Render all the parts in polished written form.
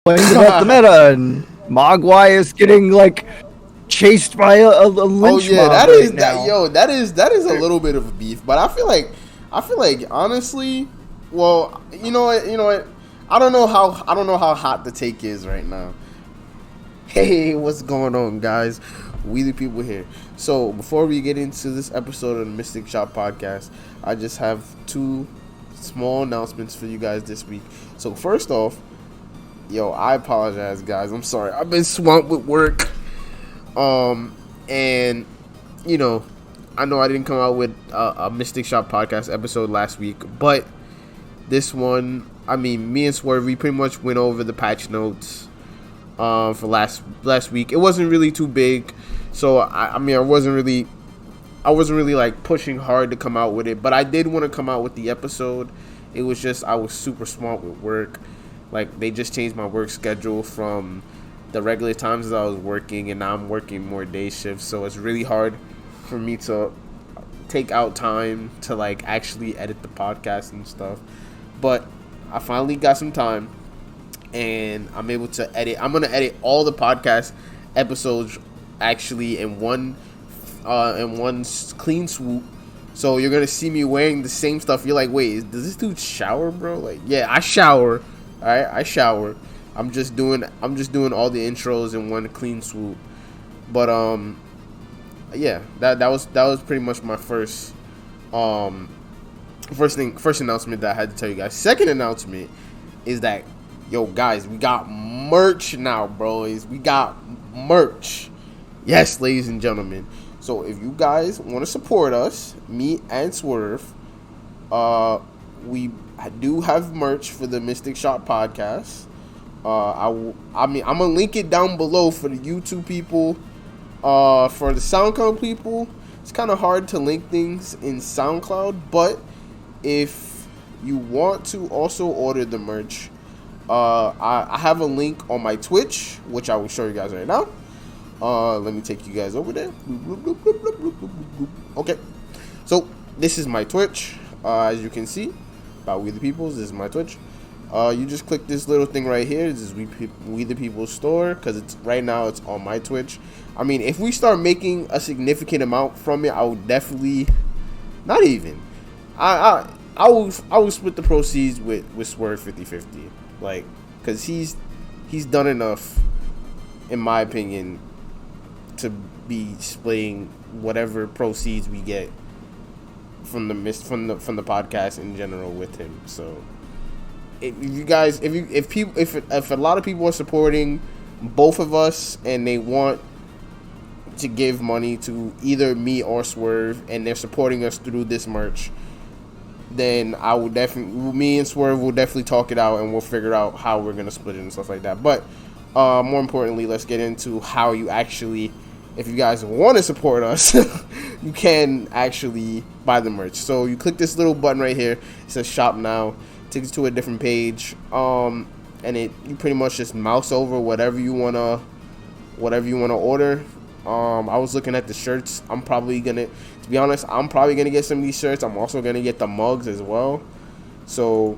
about the meta, and Mogwai is getting like chased by a lynch mob that right is now. that is a little bit of a beef, but I feel like honestly, well, you know what, I don't know how hot the take is right now. Hey, what's going on, guys? We the people here. So before we get into this episode of the Mystic Shop podcast, I just have two small announcements for you guys this week. So first off, I apologize, guys. I'm sorry. I've been swamped with work. And I know I didn't come out with a Mystic Shop podcast episode last week, but this one, I mean, me and Swerve, we pretty much went over the patch notes for last week. It wasn't really too big, so I wasn't really like pushing hard to come out with it, but I did want to come out with the episode. It was just I was super swamped with work. Like, they just changed my work schedule from the regular times that I was working, and now I'm working more day shifts, so it's really hard for me to take out time to like actually edit the podcast and stuff. But I finally got some time, and I'm able to edit. I'm gonna edit all the podcast episodes actually in one clean swoop. So you're gonna see me wearing the same stuff. You're like, wait, does this dude shower, bro? Like, yeah, I shower. All right, I shower. I'm just doing all the intros in one clean swoop. But yeah, that was pretty much my first announcement that I had to tell you guys. Second announcement is that, guys, we got merch now, bros. We got merch. Yes, ladies and gentlemen. So if you guys want to support us, me and Swerve, we do have merch for the Mystic Shop podcast. I'm gonna link it down below for the YouTube people. For the SoundCloud people, it's kind of hard to link things in SoundCloud, but if you want to also order the merch, I have a link on my Twitch, which I will show you guys right now. Let me take you guys over there. Okay, so this is my Twitch. As you can see, about We the Peoples, this is my Twitch. You just click this little thing right here. This is We the People's store, because it's right now it's on my Twitch. I mean, if we start making a significant amount from it, I would definitely, not even, I will split the proceeds with Swerve 50-50, like, because he's done enough, in my opinion, to be splitting whatever proceeds we get from the podcast in general with him. So if a lot of people are supporting both of us and they want to give money to either me or Swerve, and they're supporting us through this merch, then me and Swerve will definitely talk it out, and we'll figure out how we're gonna split it and stuff like that. But more importantly, let's get into how you actually, if you guys want to support us, you can actually buy the merch. So you click this little button right here. It says shop now. It takes you to a different page. And you pretty much just mouse over whatever you wanna order. I was looking at the shirts. To be honest, I'm probably gonna get some of these shirts. I'm also gonna get the mugs as well. So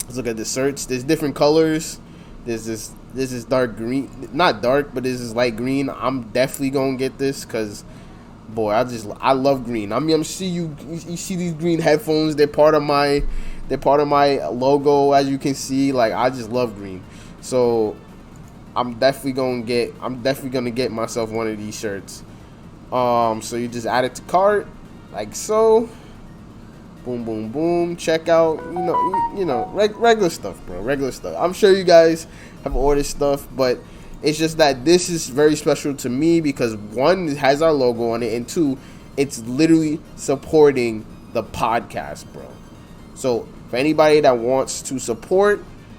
let's look at the shirts. There's different colors. This is dark green, not dark, but this is light green. I'm definitely gonna get this because, boy, I love green. I mean, you see these green headphones. They're part of my logo, as you can see. Like, I just love green. So I'm definitely gonna get myself one of these shirts. So you just add it to cart, like so. Boom, boom, boom. Check out. Regular stuff, bro. Regular stuff. I'm sure you guys have ordered stuff, but it's just that this is very special to me because, one, it has our logo on it, and two, it's literally supporting the podcast, bro. So for anybody that wants to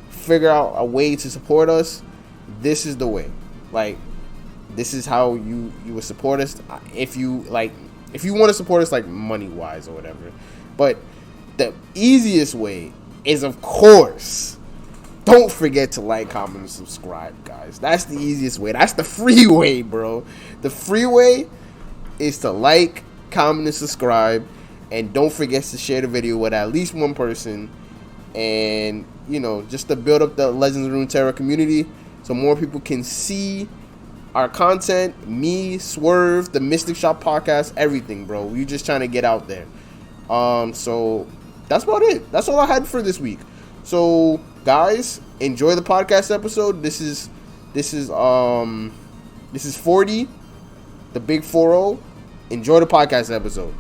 figure out a way to support us, this is the way. Like, this is how you would support us if you want to support us, like, money wise or whatever. But the easiest way is, of course, don't forget to like, comment, and subscribe, guys. That's the easiest way. That's the free way, bro. The free way is to like, comment, and subscribe. And don't forget to share the video with at least one person. and just to build up the Legends of Runeterra community, so more people can see our content. Me, Swerve, the Mystic Shop podcast, everything, bro. We just trying to get out there. So that's about it. That's all I had for this week. So guys, enjoy the podcast episode. This is 40, the big 40. Enjoy the podcast episode.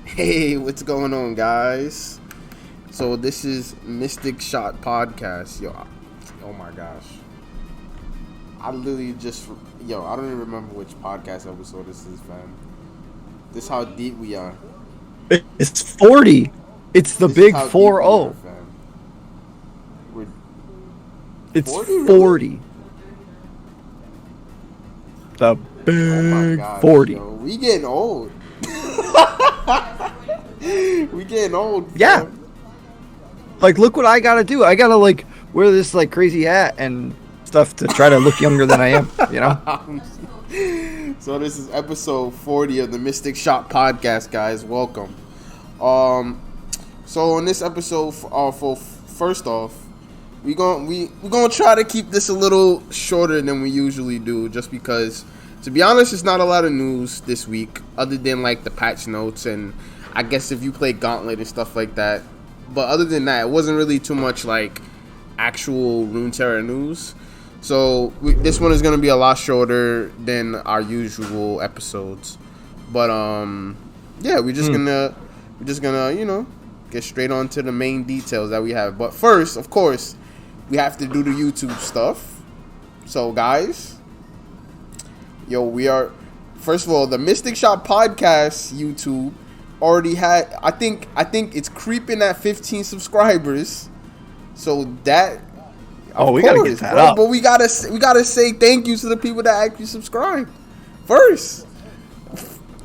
Hey, what's going on, guys? So this is Mystic Shot Podcast. Yo, oh my gosh. I literally just, I don't even remember which podcast episode this is, fam. This is how deep we are. It's 40. It's the big 40. It's 40. The big 40. Yo, we getting old. We getting old. Yeah. Fam. Like, look what I gotta do. I gotta wear this crazy hat and stuff to try to look younger than I am. So this is episode 40 of the Mystic Shop Podcast, guys. Welcome. So in this episode, first off, we're gonna try to keep this a little shorter than we usually do, just because, to be honest, it's not a lot of news this week, other than the patch notes, and I guess if you play Gauntlet and stuff like that. But other than that, it wasn't really too much actual Runeterra news. So this one is gonna be a lot shorter than our usual episodes. But yeah, we're just gonna get straight on to the main details that we have. But first, of course, we have to do the YouTube stuff. So guys, we are, first of all, the Mystic Shop Podcast YouTube already had, I think it's creeping at 15 subscribers. So that, we gotta get that up. But we gotta say thank you to the people that actually subscribed first.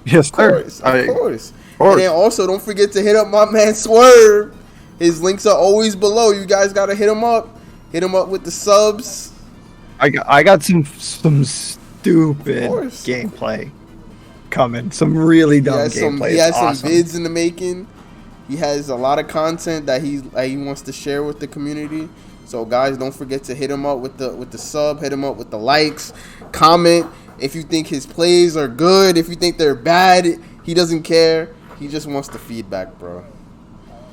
Yes, of course. And then also, don't forget to hit up my man Swerve. His links are always below. You guys gotta hit him up. Hit him up with the subs. I got some stupid gameplay coming. Some really dumb gameplay. He has some vids in the making. He has a lot of content that he wants to share with the community. So guys, don't forget to hit him up with the sub. Hit him up with the likes. Comment if you think his plays are good. If you think they're bad, he doesn't care. He just wants the feedback, bro.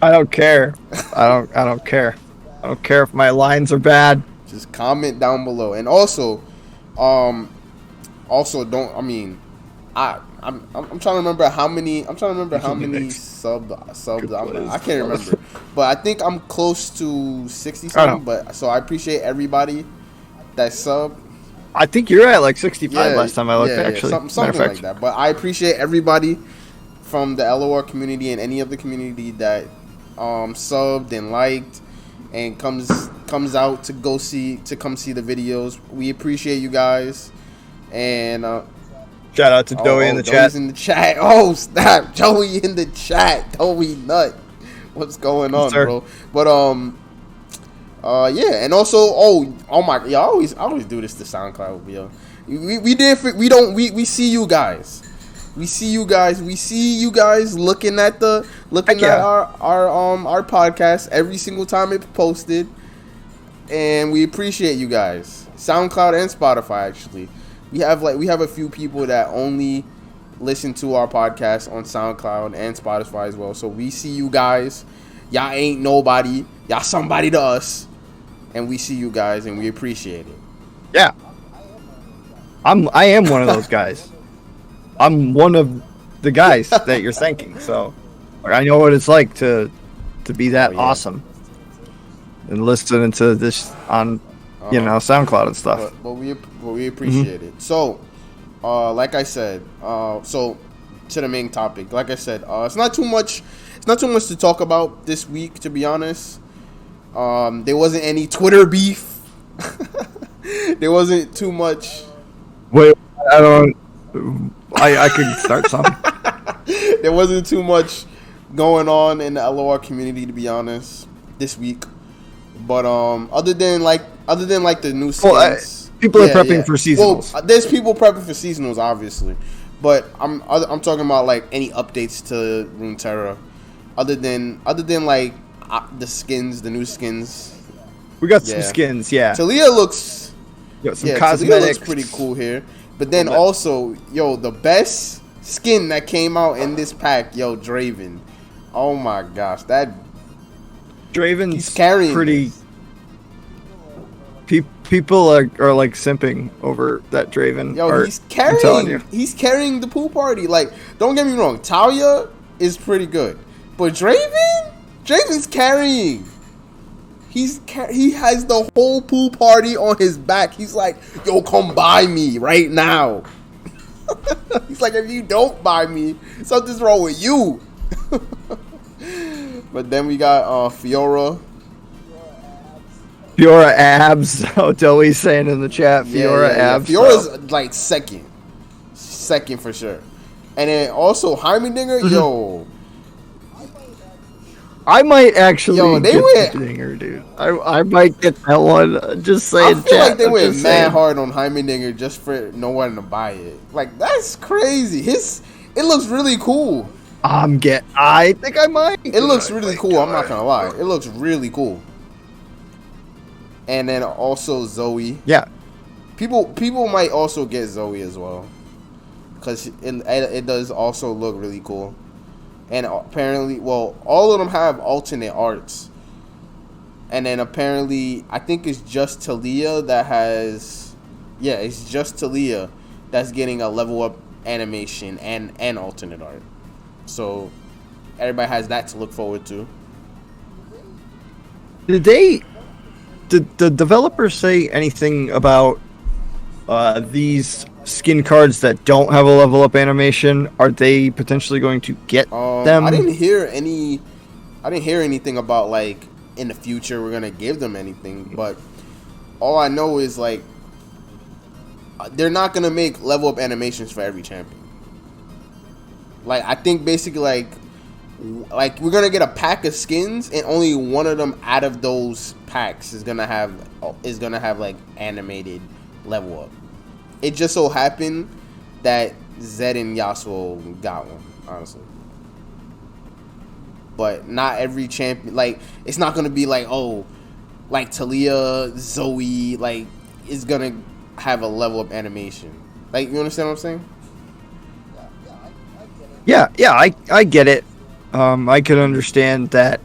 I don't care. I don't care. I don't care if my lines are bad. Just comment down below. And also don't. I mean, I'm trying to remember how many. I'm trying to remember how many subs. I can't remember, but I think I'm close to 60 something. But so I appreciate everybody that sub. I think you're at 65 last time I looked. Actually, something like that. But I appreciate everybody from the LOR community and any other community that subbed and liked and comes out to come see the videos. We appreciate you guys. And shout out to Joey in the chat. Joey's in the chat. Oh snap, Joey in the chat. Joey nut. What's going on, bro? But yeah, and also oh my, I always do this to SoundCloud, yo. We see you guys. We see you guys. We see you guys looking at our podcast every single time it's posted, and we appreciate you guys. SoundCloud and Spotify, actually. We have a few people that only listen to our podcast on SoundCloud and Spotify as well. So we see you guys. Y'all ain't nobody. Y'all somebody to us, and we see you guys, and we appreciate it. Yeah, I am one of those guys. I'm one of the guys that you're thanking. So I know what it's like to be that awesome and listening to this on SoundCloud and stuff. But we appreciate it. So like I said, so to the main topic, like I said, it's not too much to talk about this week, to be honest. There wasn't any Twitter beef. There wasn't too much. Wait, I could start something. There wasn't too much going on in the LOR community, to be honest, this week. But other than the new skins, people are prepping for seasonals. Well, there's people prepping for seasonals, obviously. But I'm talking about any updates to Runeterra. Other than like the skins, the new skins. We got some skins, yeah. Talia looks. Some cosmetics. Talia looks pretty cool here. But then also, yo, the best skin that came out in this pack, yo, Draven. Oh my gosh, that Draven's carrying pretty. People are like simping over that Draven. Yo, he's carrying the pool party. Like, don't get me wrong, Talia is pretty good, but Draven's carrying. He has the whole pool party on his back. He's like, yo, come buy me right now. He's like, if you don't buy me, something's wrong with you. But then we got Fiora. Fiora abs. Oh, Doey's saying in the chat, Fiora abs. Fiora's like second for sure. And then also Heimerdinger, yo. I might actually get Heimerdinger, dude. I might get that one. Just saying. I feel like they went mad hard on Heimerdinger just for no one to buy it. Like, that's crazy. It looks really cool. I think I might. It looks really cool. I'm not gonna lie. It looks really cool. And then also Zoe. Yeah. People might also get Zoe as well, because it does also look really cool. And apparently, well, all of them have alternate arts. And then apparently, I think it's just Talia that has... Yeah, it's just Talia that's getting a level up animation and alternate art. So, everybody has that to look forward to. Did the developers say anything about these skin cards that don't have a level up animation? Are they potentially going to get them? I didn't hear anything about like in the future we're gonna give them anything, but all I know is like they're not gonna make level up animations for every champion. Like, I think basically like we're gonna get a pack of skins and only one of them out of those packs is gonna have like animated level up. It just so happened that Zed and Yasuo got one, honestly. But not every champion, like, it's not gonna be like, oh, like Talia, Zoe, like, is gonna have a level up animation. Like, you understand what I'm saying? Yeah, I get it. I can understand that.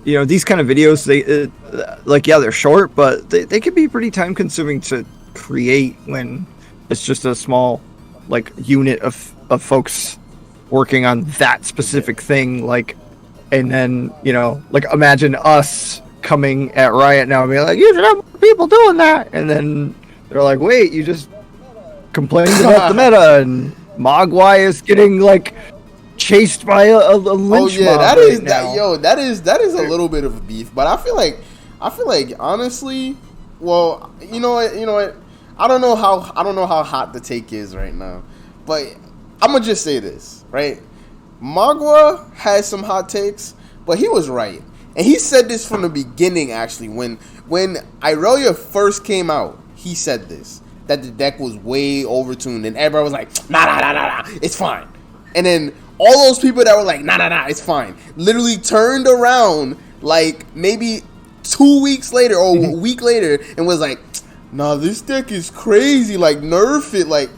You know, these kind of videos, they're short, but they can be pretty time consuming to create when it's just a small like unit of folks working on that specific thing. Like, and then, you know, like, imagine us coming at Riot now and being like, you should have more people doing that, and then they're like, wait, you just complained about the meta, and Mogwai is getting like chased by a lynch mob that right is now. that is a little bit of beef, but I feel like honestly, well, you know what, I don't know how hot the take is right now, but I'm gonna just say this, right? Magua has some hot takes, but he was right, and he said this from the beginning. Actually, when Irelia first came out, he said this, that the deck was way overtuned, and everybody was like, nah, it's fine. And then all those people that were like, nah, it's fine, literally turned around like maybe 2 weeks later or a week later and was like, nah, this deck is crazy, like, nerf it. Like,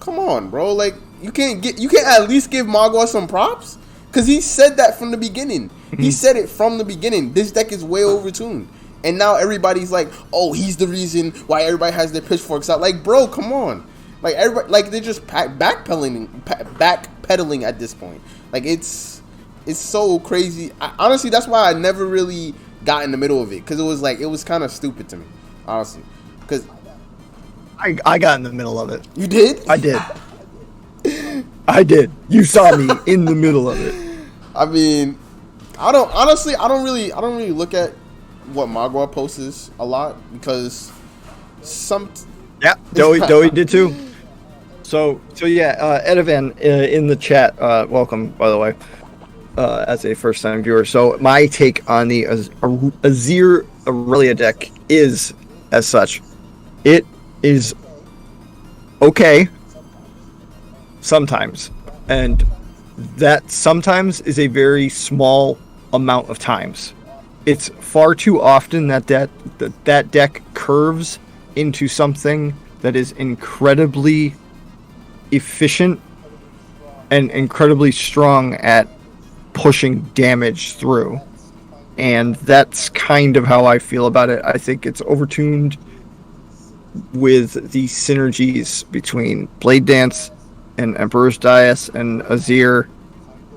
come on, bro. Like, you can't at least give Magua some props, because he said that from the beginning. He said it from the beginning. This deck is way overtuned. And now everybody's like, oh, he's the reason why everybody has their pitchforks out. Like, bro, come on. Like, everybody, like, they're just backpedaling at this point. Like, it's so crazy. Honestly, that's why I never really got in the middle of it, because it was kind of stupid to me, honestly. Because I got in the middle of it. You did? I did. I did. You saw me in the middle of it. I mean, I don't really look at what Magua posts a lot, because Doey did too. So yeah, Edovan in the chat, welcome, by the way, as a first time viewer. So my take on the Azir Aurelia deck is as such. It is okay sometimes, and that sometimes is a very small amount of times. It's far too often that deck curves into something that is incredibly efficient and incredibly strong at pushing damage through. And that's kind of how I feel about it. I think it's overtuned with the synergies between Blade Dance and Emperor's Dais and Azir.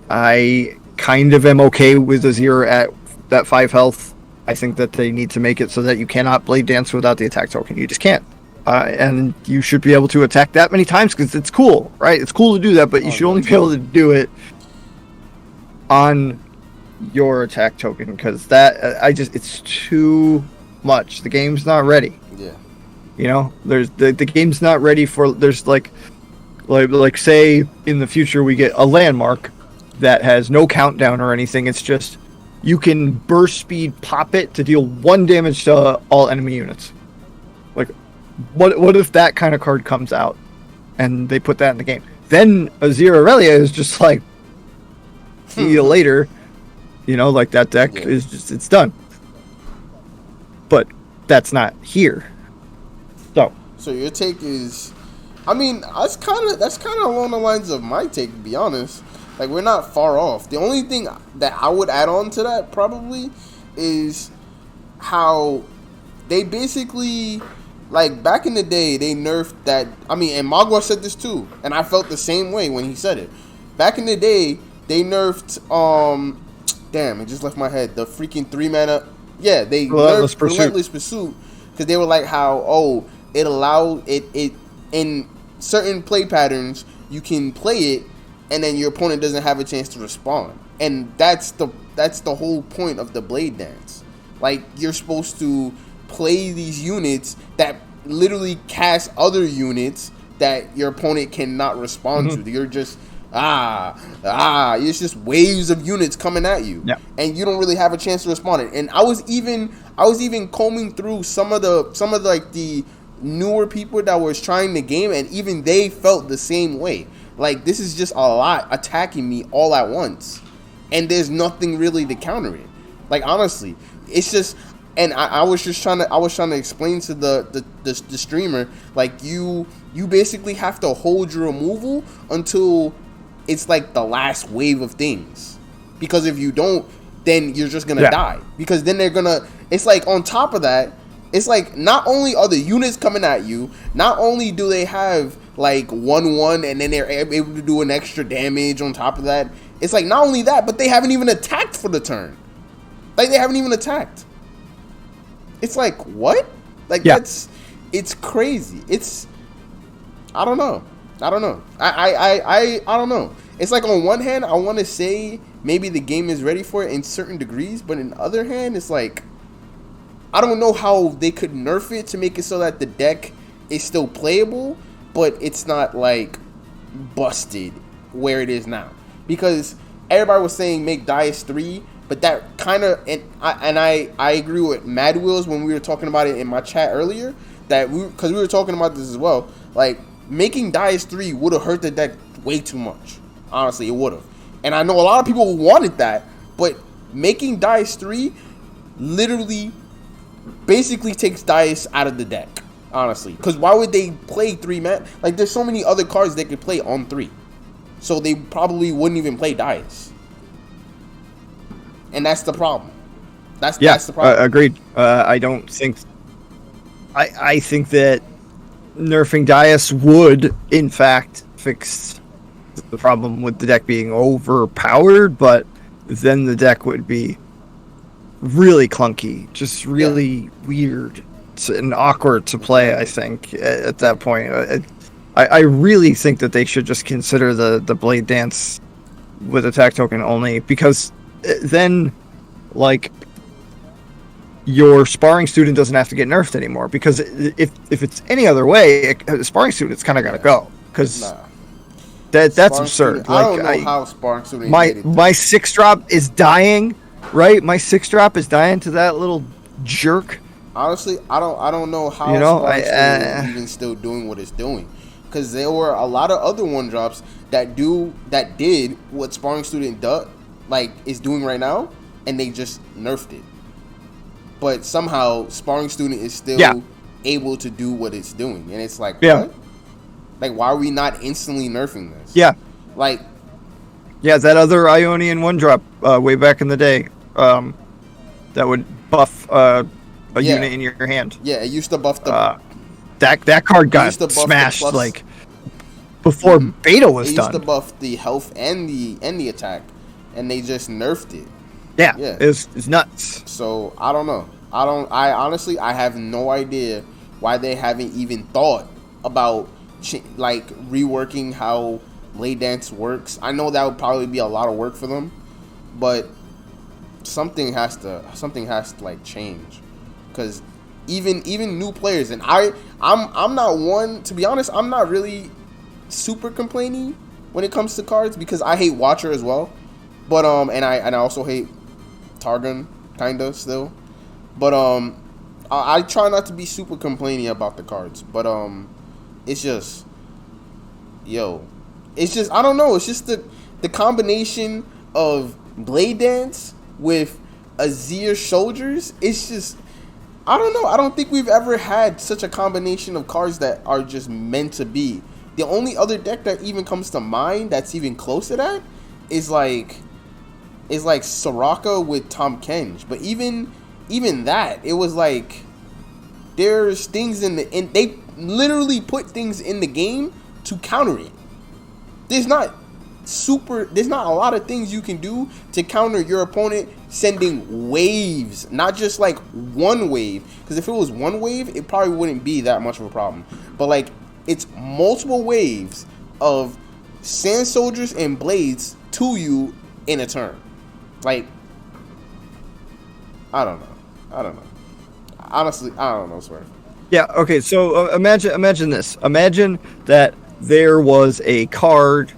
I kind of am okay with Azir at that 5 health. I think that they need to make it so that you cannot Blade Dance without the attack token. You just can't. And you should be able to attack that many times because it's cool, right? It's cool to do that, but you should only be able to do it on your attack token because it's too much. The game's not ready. Yeah. You know, there's the game's not ready for. There's like say in the future we get a landmark that has no countdown or anything. It's just you can burst speed pop it to deal 1 damage to all enemy units. Like, what if that kind of card comes out and they put that in the game? Then Azir Aurelia is just like, see you later. You know, like that deck is just, it's done. But that's not here. So your take is, I mean, that's kind of along the lines of my take, to be honest. Like, we're not far off. The only thing that I would add on to that probably is how they basically, like, back in the day, they nerfed that. I mean, and Magua said this too, and I felt the same way when he said it. Back in the day, they nerfed, damn, it just left my head. The freaking 3-mana, yeah, they nerfed Relentless Pursuit because they were like how, it allowed it in certain play patterns, you can play it, and then your opponent doesn't have a chance to respond. And that's the whole point of the Blade Dance. Like, you're supposed to play these units that literally cast other units that your opponent cannot respond to. You're just it's just waves of units coming at you, and you don't really have a chance to respond. And I was even combing through some of the newer people that was trying the game, and even they felt the same way. Like, this is just a lot attacking me all at once, and there's nothing really to counter it. Like, honestly, it's just, and I was trying to explain to the streamer, like, you basically have to hold your removal until it's like the last wave of things, because if you don't, then you're just gonna die, because then they're gonna, it's like, on top of that, it's like, not only are the units coming at you, not only do they have like 1/1 and then they're able to do an extra damage on top of that, it's like, not only that, but they haven't even attacked for the turn. Like, they haven't even attacked. It's like, what? Like, it's crazy. It's, I don't know. I don't know. It's like, on one hand, I want to say maybe the game is ready for it in certain degrees, but in the other hand, it's like, I don't know how they could nerf it to make it so that the deck is still playable, but it's not, like, busted where it is now. Because everybody was saying make Dais 3, but that kind of, and I agree with Mad Wheels when we were talking about it in my chat earlier, because we were talking about this as well, like, making Dais 3 would have hurt the deck way too much. Honestly, it would have. And I know a lot of people wanted that, but making Dais 3 literally basically takes Dais out of the deck, honestly. Because why would they play 3-mana? Like, there's so many other cards they could play on 3. So they probably wouldn't even play Dais. And that's the problem. That's the problem. Agreed. I don't think... I think that nerfing Dais would, in fact, fix the problem with the deck being overpowered, but then the deck would be really clunky, just really weird and awkward to play. I think at that point, I really think that they should just consider the Blade Dance with attack token only, because then, like, your sparring student doesn't have to get nerfed anymore. Because if it's any other way, the sparring student's kind of got to go, because that's absurd. I don't know how sparring student. My 6-drop is dying. Right, my 6-drop is dying to that little jerk. Honestly, I don't know how Spark is even still doing what it's doing, because there were a lot of other 1-drops that did what Sparring Student is doing right now, and they just nerfed it. But somehow Sparring Student is still able to do what it's doing, and it's like, what? Like, why are we not instantly nerfing this? Yeah. Like, yeah, that other Ionian 1-drop way back in the day, that would buff a unit in your hand. Yeah, it used to buff the... that card got smashed, like, before beta was done. It used to buff the health and the attack, and they just nerfed it. Yeah. It's nuts. So, I don't know. I honestly, I have no idea why they haven't even thought about, reworking how Blade Dance works. I know that would probably be a lot of work for them, but something has to like change, because even new players, and I'm not one, to be honest, I'm not really super complaining when it comes to cards, because I hate Watcher as well, but and I also hate Targon kinda still, but I try not to be super complaining about the cards, but it's just I don't know, it's just the combination of Blade Dance with Azir Soldiers. It's just, I don't know, I don't think we've ever had such a combination of cards that are just meant to be. The only other deck that even comes to mind that's even close to that is like Soraka with Tahm Kench. But even that, it was like, there's things and they literally put things in the game to counter it. There's not a lot of things you can do to counter your opponent sending waves, not just like one wave. Because if it was one wave, it probably wouldn't be that much of a problem. But like, it's multiple waves of Sand Soldiers and Blades to you in a turn. Like, I don't know. Honestly, I don't know, swear. Yeah, okay, so imagine this. Imagine that there was a card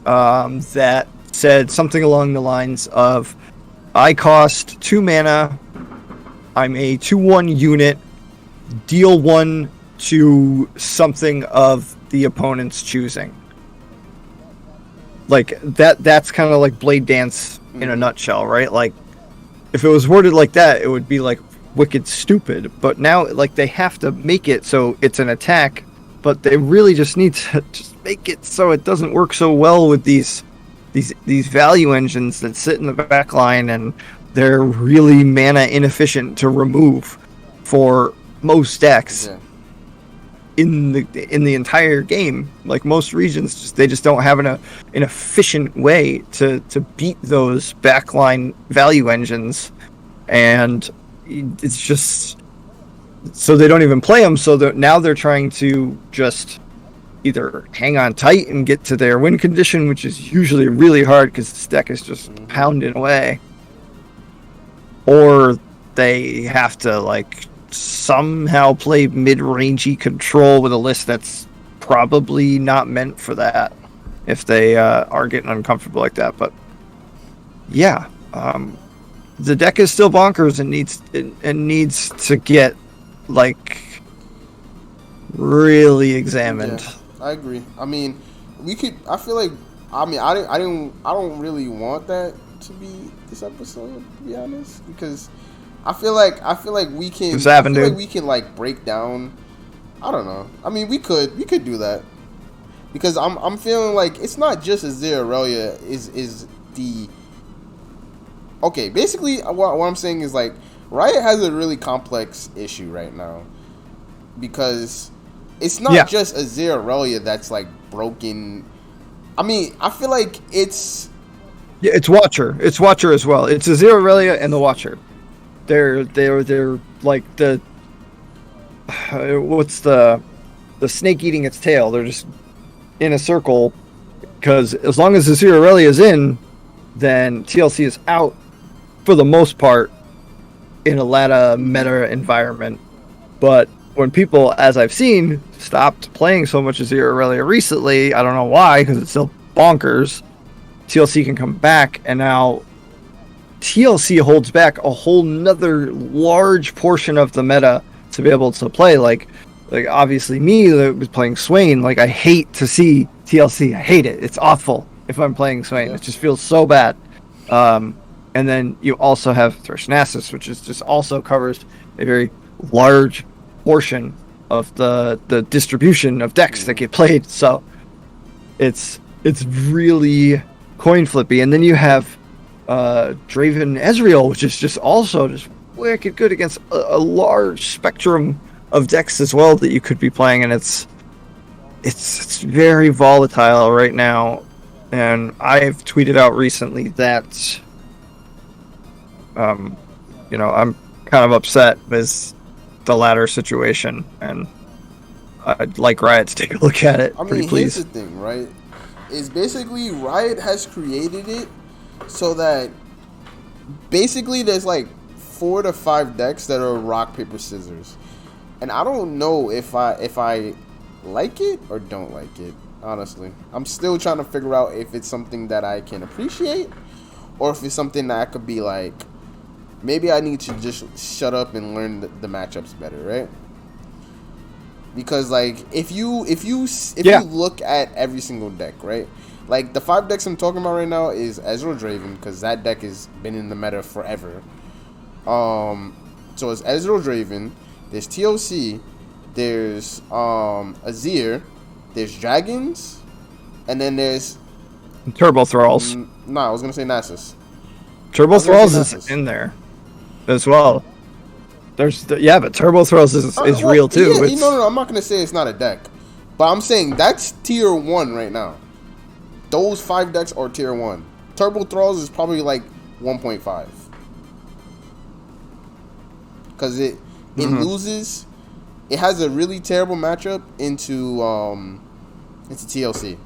that said something along the lines of, I cost 2 mana, I'm a 2/1 unit, deal 1 to something of the opponent's choosing. Like, that's kind of like Blade Dance in a nutshell, right? Like, if it was worded like that, it would be like wicked stupid. But now, like, they have to make it so it's an attack, but they really just need to just make it so it doesn't work so well with these value engines that sit in the back line, and they're really mana inefficient to remove for most decks in the entire game. Like, most regions, they just don't have an efficient way to beat those backline value engines, and it's just, so they don't even play them. So now they're trying to just either hang on tight and get to their win condition, which is usually really hard because this deck is just pounding away, or they have to like somehow play mid-rangey control with a list that's probably not meant for that if they are getting uncomfortable like that. But yeah, the deck is still bonkers and needs to get like really examined. Yeah, I agree. I mean, I feel like, I don't really want that to be this episode, to be honest, because I feel like we can like break down. I don't know. I mean, we could do that, because I'm feeling like it's not just Azir Aurelia is the, okay, basically what I'm saying is, like, Riot has a really complex issue right now, because it's not just Azir Aurelia that's like broken. I mean, I feel like it's Watcher. It's Watcher as well. It's Azir Aurelia and the Watcher. They're like the what's the snake eating its tail. They're just in a circle, because as long as Azir Aurelia is in, then TLC is out for the most part in a Lata meta environment. But when people, as I've seen, stopped playing so much Azir Aurelia recently, I don't know why, because it's still bonkers, TLC can come back, and now TLC holds back a whole nother large portion of the meta to be able to play. Like, like obviously me that was playing Swain, like I hate to see TLC. I hate it. It's awful if I'm playing Swain. Yeah. It just feels so bad. And then you also have Thresh Nasus, which is just also covers a very large portion of the distribution of decks that get played. So it's really coin flippy. And then you have Draven Ezreal, which is just also just wicked good against a large spectrum of decks as well that you could be playing, and it's very volatile right now. And I've tweeted out recently that I'm kind of upset with the ladder situation, and I'd like Riot to take a look at it. I mean, pretty please. here's the thing, right? Is basically Riot has created it so that basically there's like 4 to 5 decks that are rock paper scissors, and I don't know if I like it or don't like it. Honestly, I'm still trying to figure out if it's something that I can appreciate, or if it's something that I could be like, maybe I need to just shut up and learn the matchups better, right? Because like if you look at every single deck, right? Like the 5 decks I'm talking about right now is Ezreal Draven, because that deck has been in the meta forever. So it's Ezreal Draven, there's TOC, there's Azir, there's Dragons, and then there's Turbo Thralls. I was gonna say Nasus. Turbo Thralls is in there as well. There's but Turbo Thralls is real too. Yeah, no, I'm not gonna say it's not a deck, but I'm saying that's tier 1 right now. Those 5 decks are tier 1. Turbo Thralls is probably like 1.5. Because it loses. It has a really terrible matchup into TLC.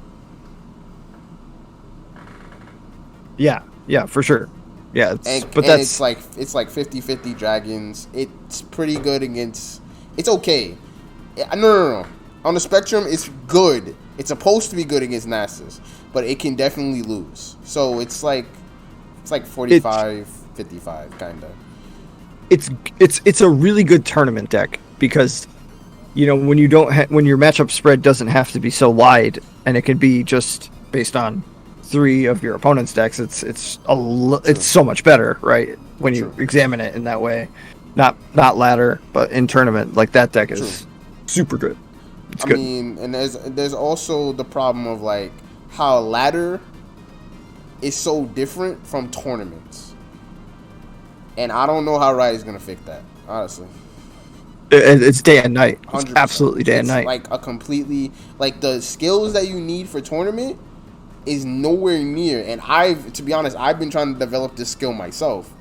Yeah, for sure. Yeah, it's like 50-50 Dragons. It's pretty good against. It's okay. No. On the spectrum, it's good. It's supposed to be good against Nasus, but it can definitely lose. So it's like 45-55 kind of. It's a really good tournament deck because when you don't when your matchup spread doesn't have to be so wide, and it can be just based on 3 of your opponent's decks. It's so much better, right? When you examine it in that way, not ladder, but in tournament, like that deck is super good. It's good. I mean, and there's also the problem of like how ladder is so different from tournaments, and I don't know how Riot is gonna fix that, honestly. It's day and night. It's absolutely day and night. Like a completely the skills that you need for tournament is nowhere near. And to be honest, I've been trying to develop this skill myself.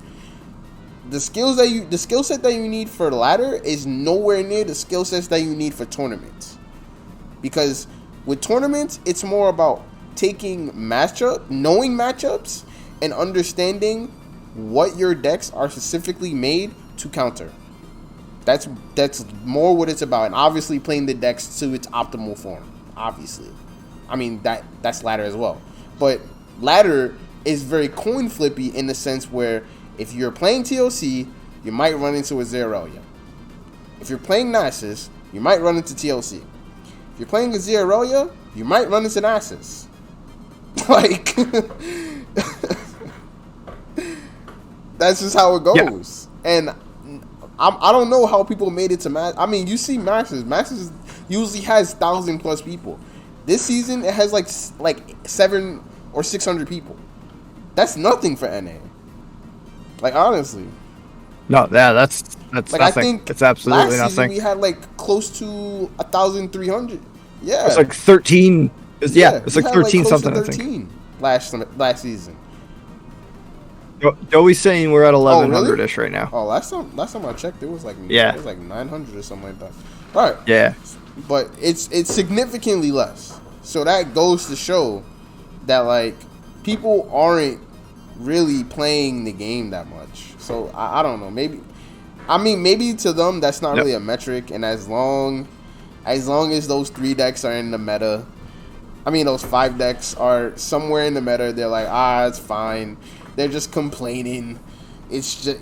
The skill set that you need for ladder is nowhere near the skill sets that you need for tournaments. Because with tournaments, it's more about knowing matchups, and understanding what your decks are specifically made to counter. That's more what it's about, and obviously playing the decks to its optimal form. Obviously, I mean that's ladder as well, but ladder is very coin flippy in the sense where if you're playing TLC, you might run into a Zeralia. If you're playing Nasus, you might run into TLC. If you're playing a Zeralia, you might run into Nasus. Like that's just how it goes, and I don't know how people made it to Masters. I mean, you see Masters. Masters usually has 1,000+ people. This season, it has like 700 or 600 people. That's nothing for NA. Like, honestly. No, that's like, nothing. I think it's absolutely last season nothing. we had like close to 1,300. Yeah. It's like 13. It's like 13 something. 13 I think last season. Joey's saying we're at 1,100-ish right now. Oh, last time I checked, it was like 900 or something like that. All right. Yeah. But it's significantly less. So that goes to show that like people aren't really playing the game that much. So I don't know. Maybe to them that's not really a metric. And as long as those 3 decks are in the meta, those 5 decks are somewhere in the meta, they're like, it's fine. They're just complaining. It's just,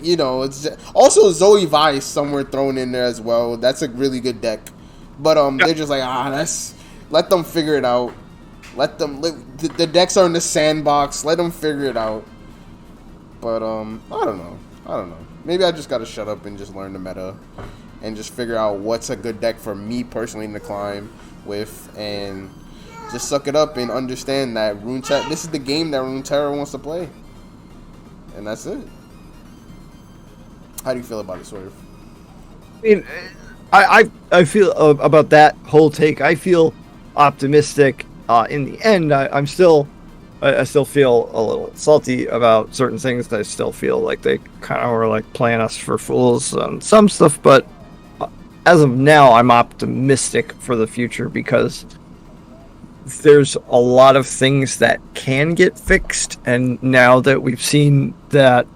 also Zoe Vice somewhere thrown in there as well. That's a really good deck. But they're just like, let them figure it out. Let them the decks are in the sandbox. Let them figure it out. But I don't know. Maybe I just gotta shut up and just learn the meta and just figure out what's a good deck for me personally to climb with, and just suck it up and understand that Runeterra. This is the game that Runeterra wants to play, and that's it. How do you feel about it, Swerve? I mean, I feel about that whole take. I feel optimistic. In the end, I still feel a little salty about certain things. I still feel like they kind of were like playing us for fools on some stuff. But as of now, I'm optimistic for the future because there's a lot of things that can get fixed. And now that we've seen that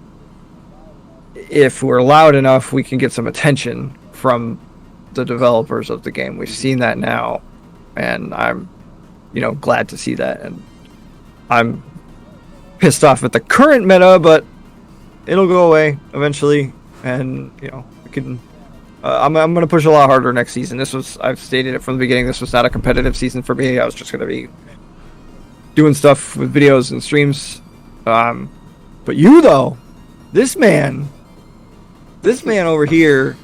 if we're loud enough, we can get some attention from the developers of the game. We've seen that now, and I'm glad to see that. And I'm pissed off at the current meta, but it'll go away eventually, and we can I'm going to push a lot harder next season. I've stated it from the beginning, this was not a competitive season for me. I was just going to be doing stuff with videos and streams. But you, though, this man over here,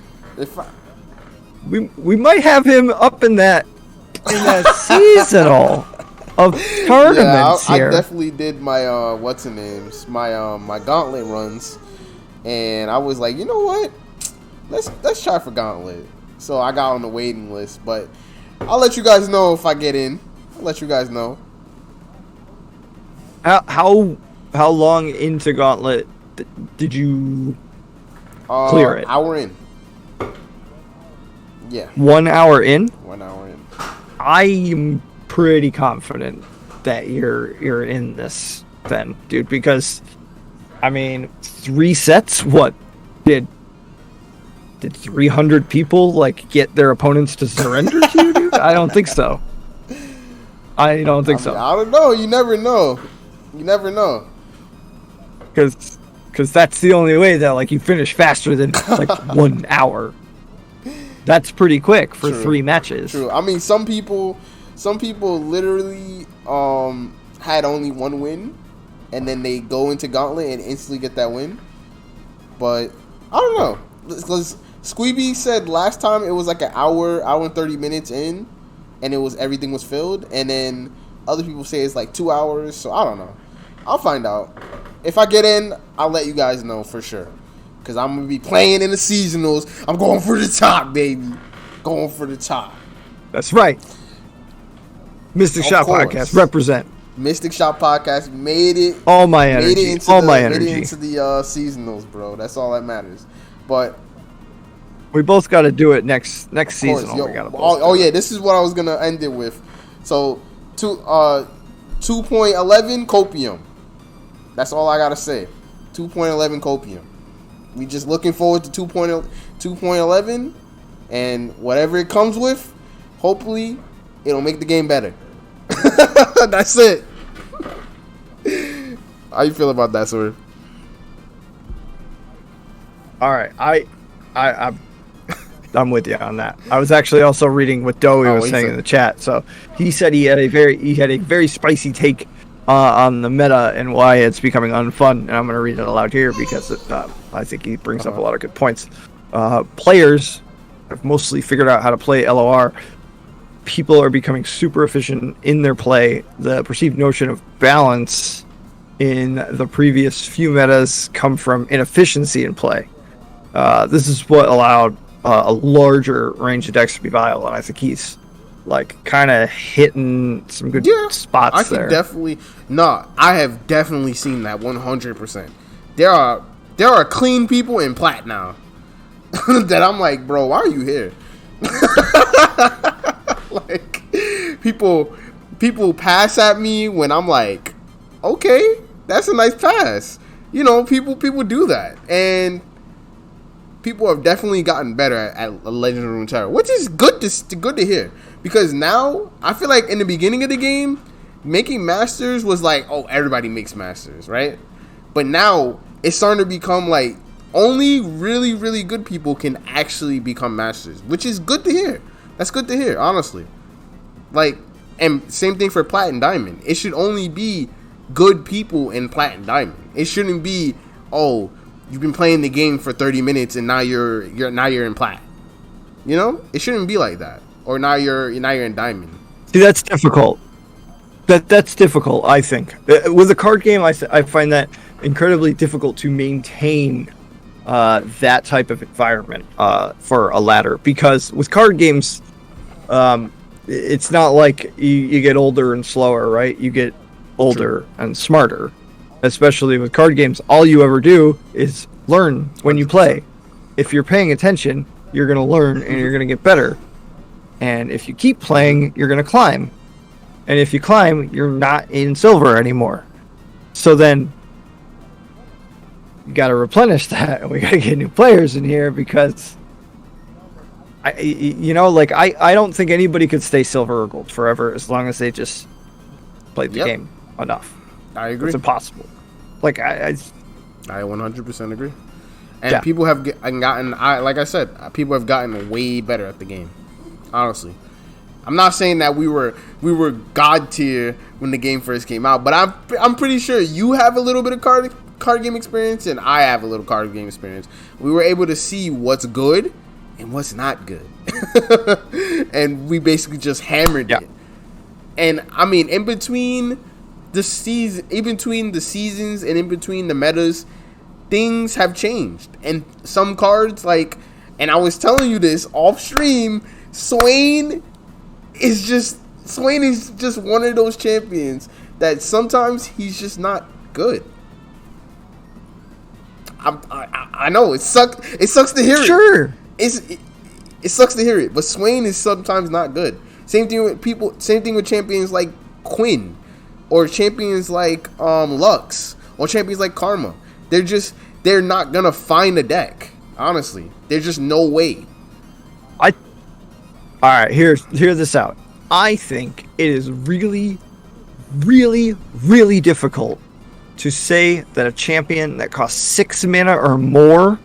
we might have him up in that seasonal of tournaments here. I definitely did my my gauntlet runs, and I was like, you know what? Let's try for gauntlet. So I got on the waiting list, but I'll let you guys know if I get in. I'll let you guys know. How long into gauntlet did you clear it? Hour in. Yeah. 1 hour in? 1 hour in. I'm pretty confident that you're in this then, dude, because I mean 3 sets, what did 300 people like get their opponents to surrender to you, dude? I don't think so. I don't think so. I don't know. You never know. You never know. Because that's the only way that like you finish faster than like 1 hour. That's pretty quick for 3 matches. True. I mean, some people literally had only 1 win, and then they go into gauntlet and instantly get that win. But I don't know, because Squeeby said last time it was like an hour and 30 minutes in, and everything was filled, and then other people say it's like 2 hours. So I don't know. I'll find out. If I get in, I'll let you guys know for sure. Because I'm going to be playing in the seasonals. I'm going for the top, baby. Going for the top. That's right. Mystic Shop Podcast, represent. Mystic Shop Podcast made it. All my energy. Made it into the seasonals, bro. That's all that matters. But we both got to do it next season. Yeah, this is what I was going to end it with. So, 2.11 Copium. That's all I got to say. 2.11 Copium. We just looking forward to 2.11, and whatever it comes with, hopefully it'll make the game better. That's it. How you feel about that, sir? All right, I'm with you on that. I was actually also reading what Dowie was saying in the chat. So he said he had a very spicy take on the meta and why it's becoming unfun, and I'm going to read it aloud here because I think he brings up a lot of good points. Players have mostly figured out how to play LOR. People are becoming super efficient in their play. The perceived notion of balance in the previous few metas come from inefficiency in play. This is what allowed a larger range of decks to be viable, and I think he's like kind of hitting some good spots there. I have definitely seen that 100%. There are clean people in plat now that I'm like, bro, why are you here? Like, people pass at me when I'm like, okay, that's a nice pass. People do that, and people have definitely gotten better at Legend of Runeterra, which is good to hear. Because now, I feel like in the beginning of the game, making masters was like, oh, everybody makes masters, right? But now, it's starting to become like, only really, really good people can actually become masters, which is good to hear. That's good to hear, honestly. Like, and same thing for Plat and Diamond. It should only be good people in Plat and Diamond. It shouldn't be, oh, you've been playing the game for 30 minutes and now you're in Plat. You know, it shouldn't be like that. Or now you're in Diamond. See, that's difficult. That's difficult, I think. With a card game, I find that incredibly difficult to maintain that type of environment for a ladder, because with card games, it's not like you get older and slower, right? You get older and smarter. Especially with card games, all you ever do is learn when you play. If you're paying attention, you're going to learn and you're going to get better. And if you keep playing, you're going to climb. And if you climb, you're not in silver anymore. So then you got to replenish that, and we got to get new players in here, because I don't think anybody could stay silver or gold forever as long as they just played the game enough. I agree. It's impossible. Like I 100% agree. And people have gotten, like I said, people have gotten way better at the game. Honestly, I'm not saying that we were god tier when the game first came out, but I'm pretty sure you have a little bit of card game experience, and I have a little card game experience. We were able to see what's good and what's not good, and we basically just hammered it. And I mean, in between the seasons and in between the metas, things have changed, and some cards, like, and I was telling you this off stream, Swain is just one of those champions that sometimes he's just not good. I know it sucks to hear it. Sure. It sucks to hear it, but Swain is sometimes not good. Same thing with champions like Quinn, or champions like Lux, or champions like Karma. They're not gonna find a deck. Honestly, there's just no way. All right, hear this out. I think it is really, really, really difficult to say that a champion that costs 6 mana or more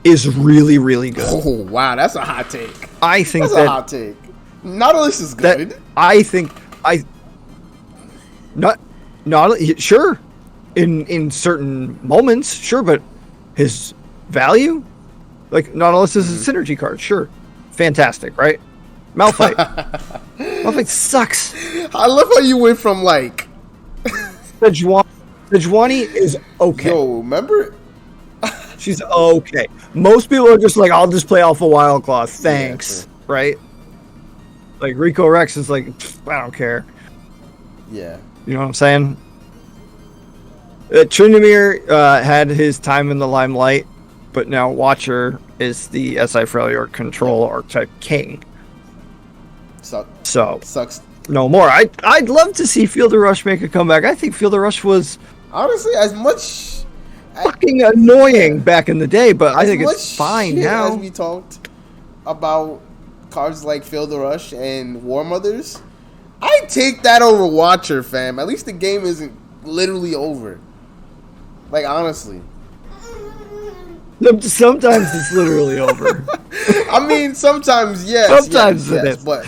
is really, really good. Oh wow, that's a hot take. I think that's a hot take. Nautilus is good. Sure, in certain moments, sure, but his value, like Nautilus is a synergy card, sure, fantastic, right? Malphite. Malphite sucks. I love how you went from like Sejuani is okay. Yo, remember? She's okay. Most people are just like, I'll just play Alpha Wildclaw, thanks, right? Like Rico Rex is like, I don't care. Yeah. You know what I'm saying? Tryndamere had his time in the limelight, but now Watcher is the SI Freljord control archetype king. So sucks. No more. I'd love to see Fielder Rush make a comeback. I think Fielder Rush was honestly as much fucking annoying back in the day, but I think it's fine now. As we talked about cards like Fielder Rush and War Mothers, I take that over Watcher, fam. At least the game isn't literally over. Like, honestly. Sometimes it's literally over. I mean, sometimes yes. Sometimes it is. But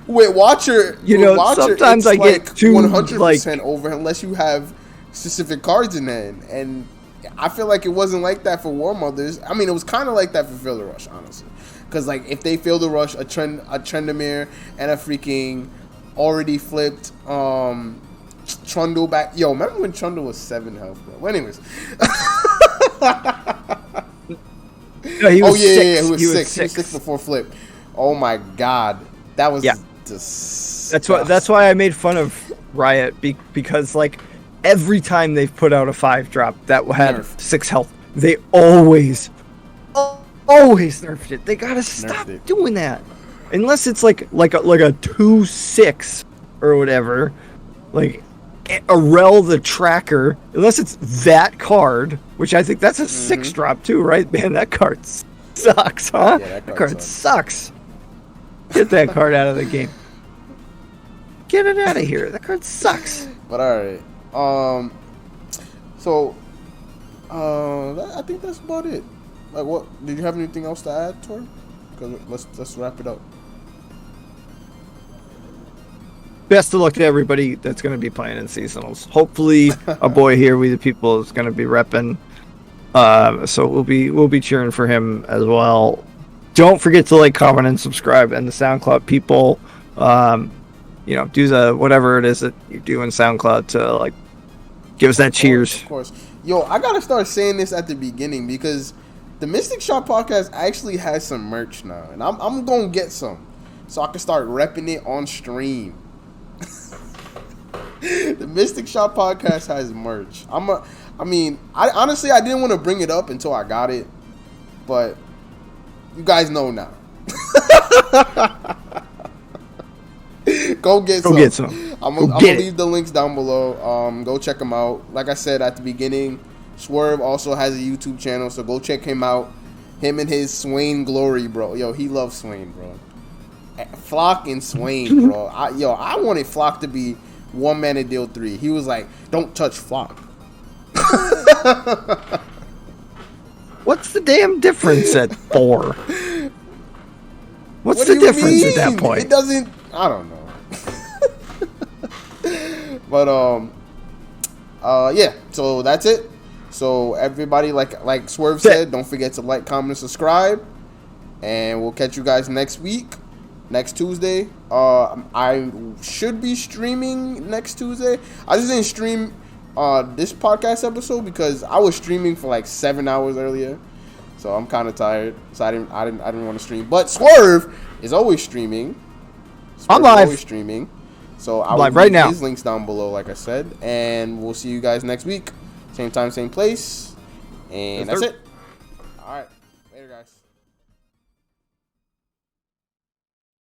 with Watcher, sometimes I get too 100% over unless you have specific cards in there. And I feel like it wasn't like that for War Mothers. I mean, it was kind of like that for Fielder Rush, honestly. Because like if they Fielder Rush a Tryndamere and a freaking already flipped Trundle back. Yo, remember when Trundle was 7 health, bro? Well, anyways. No, he was 6. He was 6. He was 6 before flip. Oh my god, that was disgusting. That's why I made fun of Riot because like every time they've put out a 5-drop that had 6 health, they always nerfed it. They gotta stop doing that. Unless it's like a 2/6 or whatever, like Arel the Tracker. Unless it's that card, which I think that's a 6-drop too, right? Man, that card sucks, huh? Yeah, that card sucks. Get that card out of the game. Get it out of here. That card sucks. But alright. I think that's about it. Like, what did you have anything else to add, Tori? Because let's wrap it up. best of luck to everybody that's going to be playing in seasonals. Hopefully, a boy here, We the People, is going to be repping. So we'll be cheering for him as well. Don't forget to like, comment, and subscribe. And the SoundCloud people, do the whatever it is that you do in SoundCloud to like give us that cheers. Of course. Yo, I gotta start saying this at the beginning because the Mystic Shop podcast actually has some merch now, and I'm gonna get some so I can start repping it on stream. The Mystic Shop podcast has merch. I honestly I didn't want to bring it up until I got it, but you guys know now. Go get some. I'm gonna leave the links down below. Go check them out. Like I said at the beginning, Swerve also has a YouTube channel, so go check him out. Him and his Swain Glory, bro. Yo, he loves Swain, bro. Flock and Swain, bro. I wanted Flock to be one man at deal 3. He was like, "Don't touch Flock." What's the damn difference at 4? What's the difference at that point? It doesn't. I don't know. But yeah. So that's it. So everybody, like Swerve said, don't forget to like, comment, and subscribe, and we'll catch you guys next week, next Tuesday. I should be streaming next Tuesday. I just didn't stream this podcast episode because I was streaming for like 7 hours earlier, so I'm kind of tired. So I didn't want to stream. But Swerve is always streaming. I'm live. Always streaming. So I will live right now. His links down below, like I said, and we'll see you guys next week, same time, same place, and that's it. All right.